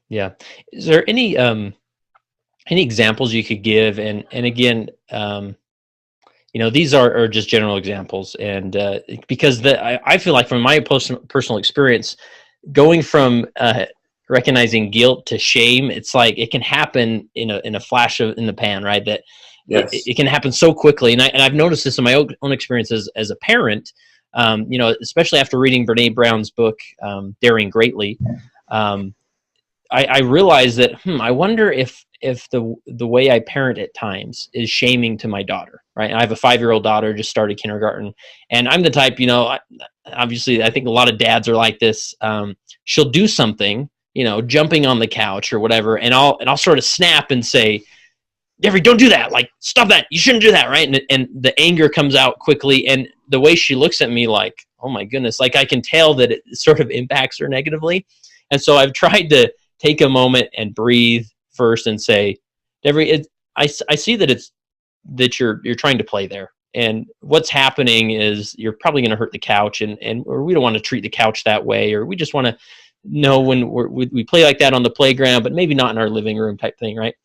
Yeah. Is there any examples you could give? And again, these are just general examples, and because I feel like from my personal experience, going from recognizing guilt to shame, it's like it can happen in a flash of in the pan, right? That Yes. it can happen so quickly, and I've noticed this in my own experiences as a parent. Especially after reading Brene Brown's book, Daring Greatly. I realized that I wonder if the way I parent at times is shaming to my daughter. Right, I have a 5-year-old daughter, just started kindergarten, and I'm the type, obviously, I think a lot of dads are like this. She'll do something, jumping on the couch or whatever, and I'll sort of snap and say, Jeffrey, don't do that. Like, stop that. You shouldn't do that, right? And the anger comes out quickly, and the way she looks at me, like, oh my goodness, like I can tell that it sort of impacts her negatively. And so I've tried to take a moment and breathe first and say, Jeffrey, I see that you're trying to play there, and what's happening is you're probably going to hurt the couch, or we don't want to treat the couch that way, or we just want to know when we play like that on the playground, but maybe not in our living room type thing, right?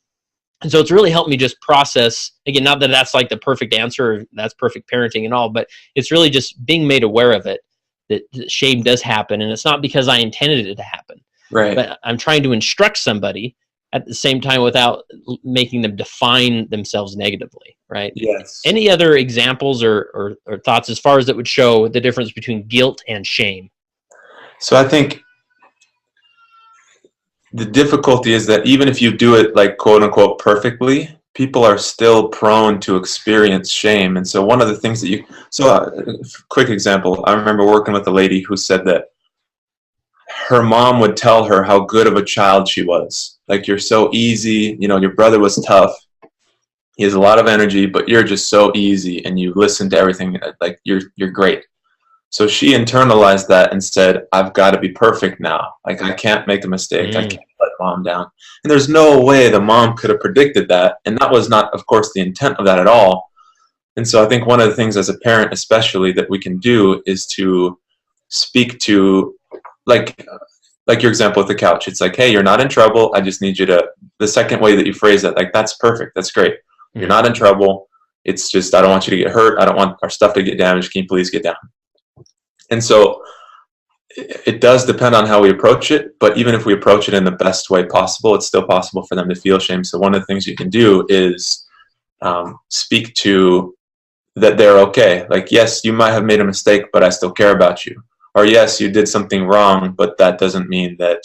And so it's really helped me just process, again, not that that's like the perfect answer, or that's perfect parenting and all, but it's really just being made aware of it, that shame does happen. And it's not because I intended it to happen, Right. but I'm trying to instruct somebody at the same time without making them define themselves negatively, right? Yes. Any other examples or thoughts as far as that would show the difference between guilt and shame? So I think the difficulty is that even if you do it like quote unquote perfectly, people are still prone to experience shame. And so one of the things that quick example, I remember working with a lady who said that her mom would tell her how good of a child she was. Like, you're so easy, your brother was tough. He has a lot of energy, but you're just so easy and you listen to everything, like you're great. So she internalized that and said, I've got to be perfect now. Like, I can't make a mistake. I can't let mom down. And there's no way the mom could have predicted that. And that was not, of course, the intent of that at all. And so I think one of the things as a parent, especially, that we can do is to speak to, like your example with the couch. It's like, hey, you're not in trouble. I just need you to, the second way that you phrase that, like, that's perfect. That's great. You're not in trouble. It's just, I don't want you to get hurt. I don't want our stuff to get damaged. Can you please get down? And so it does depend on how we approach it, but even if we approach it in the best way possible, it's still possible for them to feel shame. So one of the things you can do is speak to that they're okay. Like, yes, you might have made a mistake, but I still care about you. Or yes, you did something wrong, but that doesn't mean that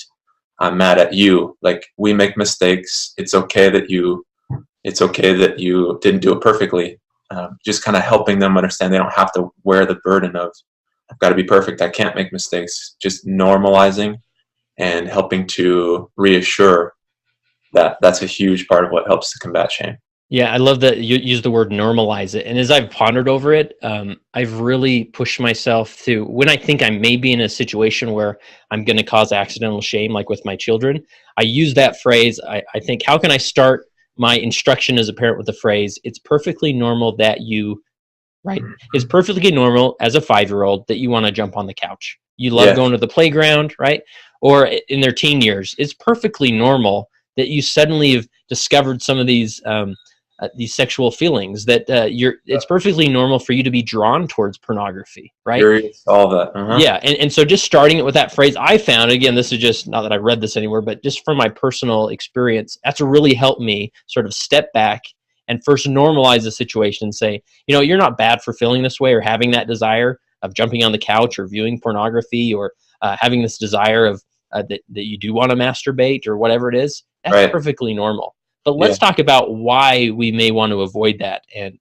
I'm mad at you. Like, we make mistakes. It's okay that you didn't do it perfectly. Just kind of helping them understand they don't have to wear the burden of, I've got to be perfect. I can't make mistakes. Just normalizing and helping to reassure that that's a huge part of what helps to combat shame. Yeah, I love that you use the word normalize it. And as I've pondered over it, I've really pushed myself to, when I think I may be in a situation where I'm going to cause accidental shame, like with my children, I use that phrase. I think, how can I start my instruction as a parent with the phrase, it's perfectly normal that you, right? It's perfectly normal as a 5-year-old that you want to jump on the couch. You love going to the playground, right? Or in their teen years, it's perfectly normal that you suddenly have discovered some of these sexual feelings, that it's perfectly normal for you to be drawn towards pornography, right? All that. Yeah, and so just starting it with that phrase, I found, again, this is just not that I read this anywhere, but just from my personal experience, that's really helped me sort of step back and first normalize the situation and say, you're not bad for feeling this way or having that desire of jumping on the couch or viewing pornography or having this desire of that you do want to masturbate or whatever it is. That's perfectly normal. But let's talk about why we may want to avoid that and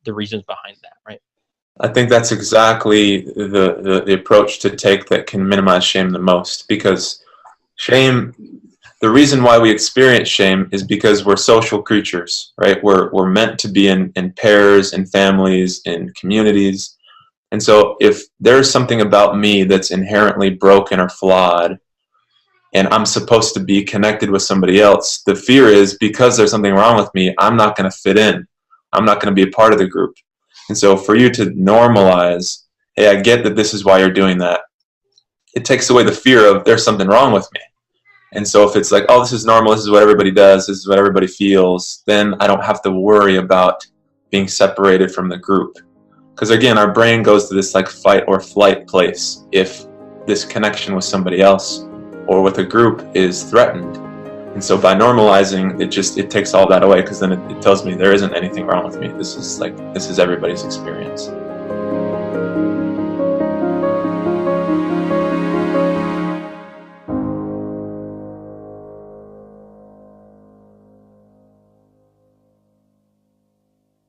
the reasons behind that, right? I think that's exactly the approach to take that can minimize shame the most, because shame, the reason why we experience shame is because we're social creatures, right? We're meant to be in pairs, in families, in communities. And so if there's something about me that's inherently broken or flawed, and I'm supposed to be connected with somebody else, the fear is, because there's something wrong with me, I'm not going to fit in. I'm not going to be a part of the group. And so for you to normalize, hey, I get that this is why you're doing that, it takes away the fear of there's something wrong with me. And so if it's like, oh, this is normal, this is what everybody does, this is what everybody feels, then I don't have to worry about being separated from the group. Because again, our brain goes to this like fight or flight place if this connection with somebody else or with a group is threatened. And so by normalizing, it takes all that away, because then it tells me there isn't anything wrong with me. This is everybody's experience.